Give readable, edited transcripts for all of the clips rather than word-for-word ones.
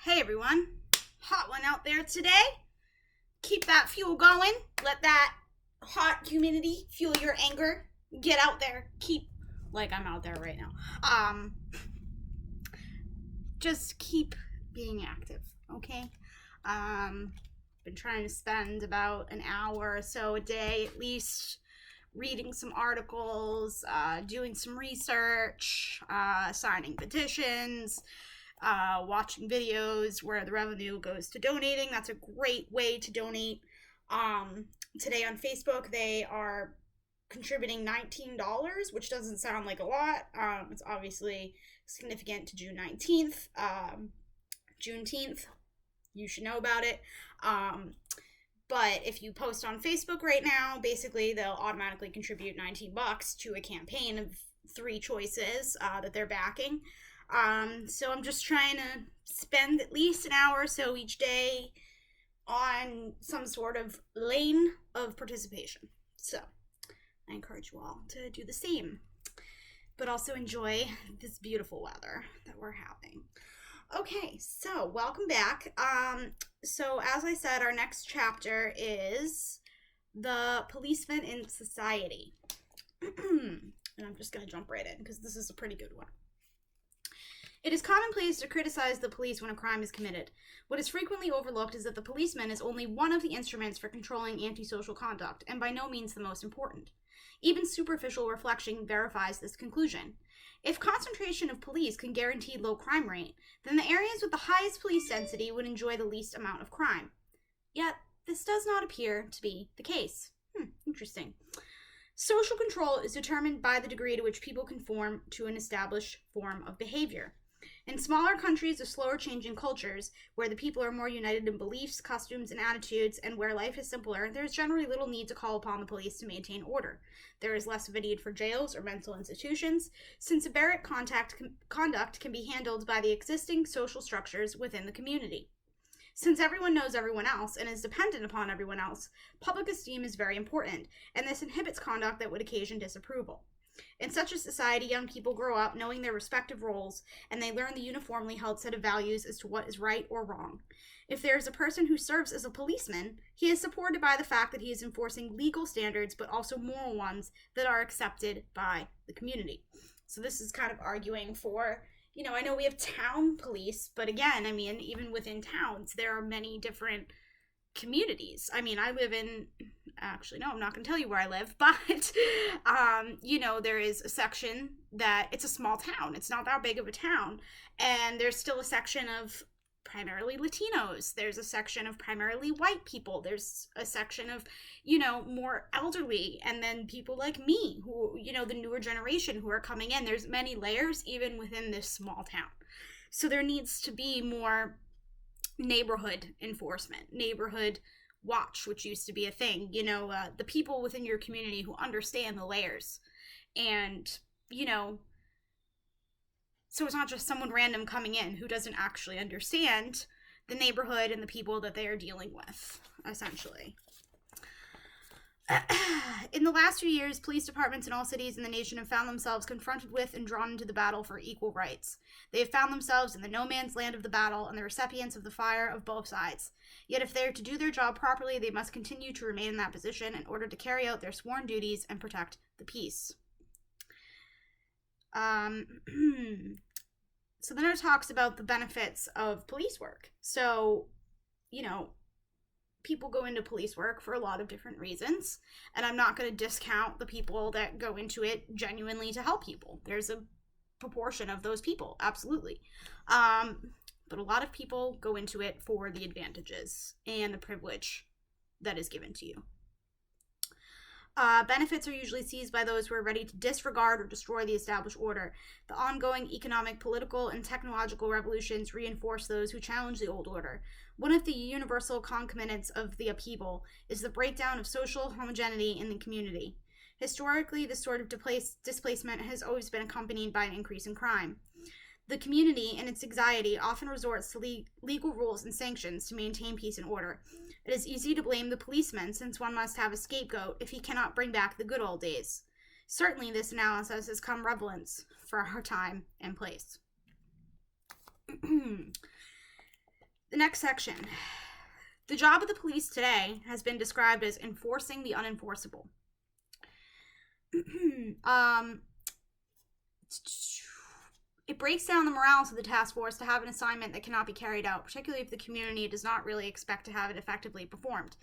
Hey everyone, hot one out there today. Keep that fuel going. Let that hot humidity fuel your anger. Get out there. Like I'm out there right now. Just keep being active, okay? Been trying to spend about an hour or so a day at least reading some articles, doing some research, signing petitions, watching videos where the revenue goes to donating. That's a great way to donate. Today on Facebook, they are contributing $19, which doesn't sound like a lot. It's obviously significant to June 19th. Juneteenth, you should know about it. But if you post on Facebook right now, basically they'll automatically contribute $19 to a campaign of 3 choices that they're backing. So I'm just trying to spend at least an hour or so each day on some sort of lane of participation. So I encourage you all to do the same, but also enjoy this beautiful weather that we're having. Okay, so welcome back. So as I said, our next chapter is the policemen in society. And I'm just going to jump right in because this is a pretty good one. It is commonplace to criticize the police when a crime is committed. What is frequently overlooked is that the policeman is only one of the instruments for controlling antisocial conduct, and by no means the most important. Even superficial reflection verifies this conclusion. If concentration of police can guarantee low crime rate, then the areas with the highest police density would enjoy the least amount of crime. Yet, this does not appear to be the case. Interesting. Social control is determined by the degree to which people conform to an established form of behavior. In smaller countries or slower changing cultures, where the people are more united in beliefs, customs, and attitudes, and where life is simpler, there is generally little need to call upon the police to maintain order. There is less of a need for jails or mental institutions, since aberrant conduct can be handled by the existing social structures within the community. Since everyone knows everyone else and is dependent upon everyone else, public esteem is very important, and this inhibits conduct that would occasion disapproval. In such a society, young people grow up knowing their respective roles, and they learn the uniformly held set of values as to what is right or wrong. If there is a person who serves as a policeman, he is supported by the fact that he is enforcing legal standards, but also moral ones that are accepted by the community. So this is kind of arguing for, I know we have town police, but again, even within towns, there are many different communities. I live in, actually, no, I'm not going to tell you where I live, but, there is a section that, it's a small town. It's not that big of a town. And there's still a section of primarily Latinos. There's a section of primarily white people. There's a section of, more elderly. And then people like me who, the newer generation who are coming in. There's many layers even within this small town. So there needs to be more neighborhood enforcement, neighborhood watch, which used to be a thing, the people within your community who understand the layers. And, so it's not just someone random coming in who doesn't actually understand the neighborhood and the people that they are dealing with, essentially. In the last few years, police departments in all cities in the nation have found themselves confronted with and drawn into the battle for equal rights. They have found themselves in the no man's land of the battle and the recipients of the fire of both sides. Yet if they are to do their job properly, they must continue to remain in that position in order to carry out their sworn duties and protect the peace. So then it talks about the benefits of police work. So, people go into police work for a lot of different reasons, and I'm not going to discount the people that go into it genuinely to help people. There's a proportion of those people, absolutely. But a lot of people go into it for the advantages and the privilege that is given to you. Benefits are usually seized by those who are ready to disregard or destroy the established order. The ongoing economic, political, and technological revolutions reinforce those who challenge the old order. One of the universal concomitants of the upheaval is the breakdown of social homogeneity in the community. Historically, this sort of displacement has always been accompanied by an increase in crime. The community, in its anxiety, often resorts to legal rules and sanctions to maintain peace and order. It is easy to blame the policeman, since one must have a scapegoat if he cannot bring back the good old days. Certainly, this analysis has come relevance for our time and place. The next section. The job of the police today has been described as enforcing the unenforceable. It breaks down the morale of the task force to have an assignment that cannot be carried out, particularly if the community does not really expect to have it effectively performed.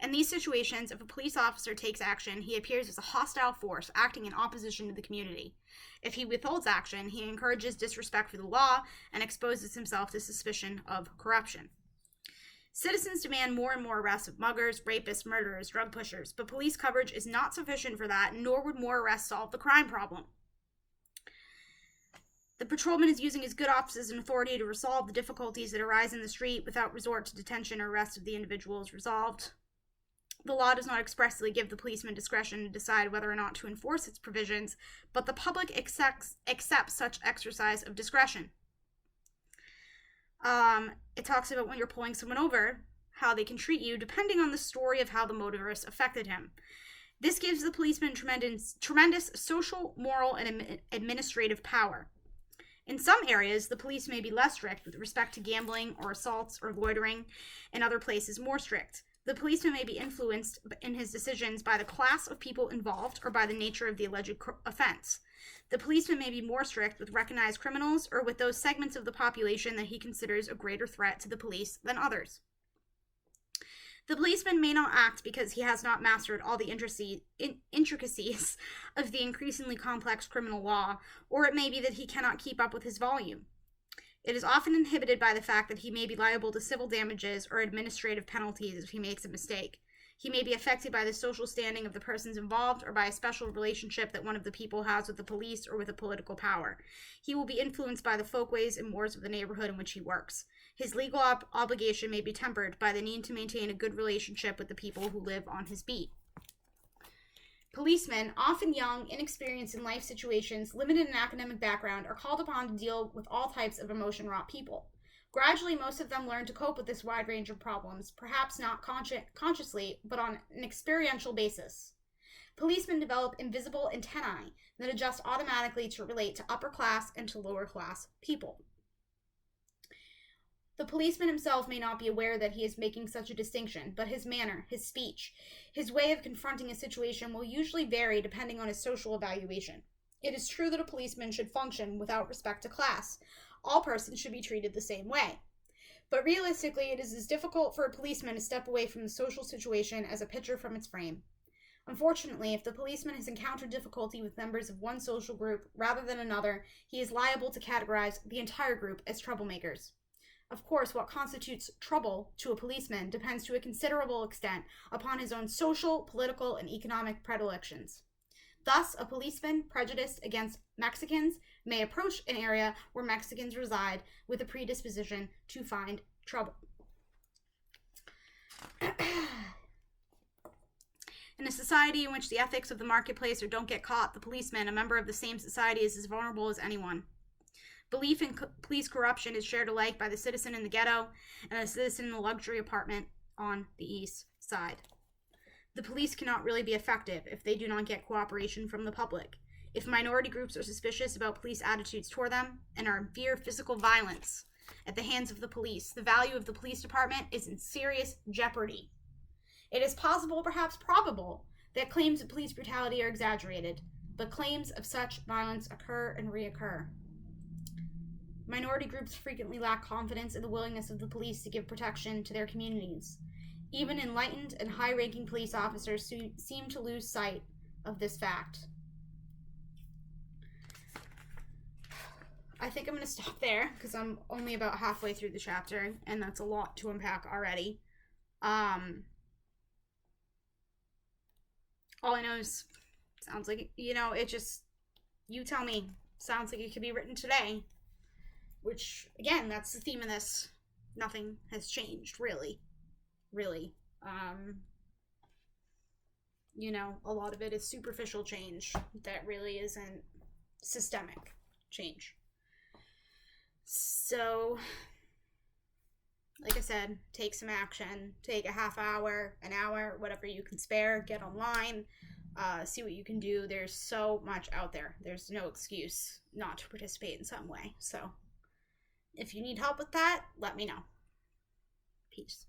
In these situations, if a police officer takes action, he appears as a hostile force acting in opposition to the community. If he withholds action, he encourages disrespect for the law and exposes himself to suspicion of corruption. Citizens demand more and more arrests of muggers, rapists, murderers, drug pushers, but police coverage is not sufficient for that, nor would more arrests solve the crime problem. The patrolman is using his good offices and authority to resolve the difficulties that arise in the street without resort to detention or arrest if the individual is resolved. The law does not expressly give the policeman discretion to decide whether or not to enforce its provisions, but the public accepts such exercise of discretion. It talks about when you're pulling someone over, how they can treat you, depending on the story of how the motorist affected him. This gives the policeman tremendous social, moral, and administrative power. In some areas, the police may be less strict with respect to gambling or assaults or loitering. In other places, more strict. The policeman may be influenced in his decisions by the class of people involved or by the nature of the alleged offense. The policeman may be more strict with recognized criminals or with those segments of the population that he considers a greater threat to the police than others. The policeman may not act because he has not mastered all the intricacies of the increasingly complex criminal law, or it may be that he cannot keep up with his volume. It is often inhibited by the fact that he may be liable to civil damages or administrative penalties if he makes a mistake. He may be affected by the social standing of the persons involved or by a special relationship that one of the people has with the police or with a political power. He will be influenced by the folkways and mores of the neighborhood in which he works. His legal obligation may be tempered by the need to maintain a good relationship with the people who live on his beat. Policemen, often young, inexperienced in life situations, limited in academic background, are called upon to deal with all types of emotion-wrought people. Gradually, most of them learn to cope with this wide range of problems, perhaps not consciously, but on an experiential basis. Policemen develop invisible antennae that adjust automatically to relate to upper class and to lower class people. The policeman himself may not be aware that he is making such a distinction, but his manner, his speech, his way of confronting a situation will usually vary depending on his social evaluation. It is true that a policeman should function without respect to class. All persons should be treated the same way. But realistically, it is as difficult for a policeman to step away from the social situation as a picture from its frame. Unfortunately, if the policeman has encountered difficulty with members of one social group rather than another, he is liable to categorize the entire group as troublemakers. Of course, what constitutes trouble to a policeman depends to a considerable extent upon his own social, political, and economic predilections. Thus, a policeman prejudiced against Mexicans may approach an area where Mexicans reside with a predisposition to find trouble. In a society in which the ethics of the marketplace are don't get caught, the policeman, a member of the same society, is as vulnerable as anyone. Belief in police corruption is shared alike by the citizen in the ghetto and the citizen in the luxury apartment on the east side. The police cannot really be effective if they do not get cooperation from the public. If minority groups are suspicious about police attitudes toward them and are in fear of physical violence at the hands of the police, the value of the police department is in serious jeopardy. It is possible, perhaps probable, that claims of police brutality are exaggerated, but claims of such violence occur and reoccur. Minority groups frequently lack confidence in the willingness of the police to give protection to their communities. Even enlightened and high-ranking police officers seem to lose sight of this fact. I think I'm going to stop there because I'm only about halfway through the chapter, and that's a lot to unpack already. All I know is, sounds like, it just, you tell me, sounds like it could be written today. Which, again, that's the theme of this. Nothing has changed, really. Really. A lot of it is superficial change that really isn't systemic change. So, like I said, take some action. Take a half hour, an hour, whatever you can spare. Get online. See what you can do. There's so much out there. There's no excuse not to participate in some way. So, if you need help with that, let me know. Peace.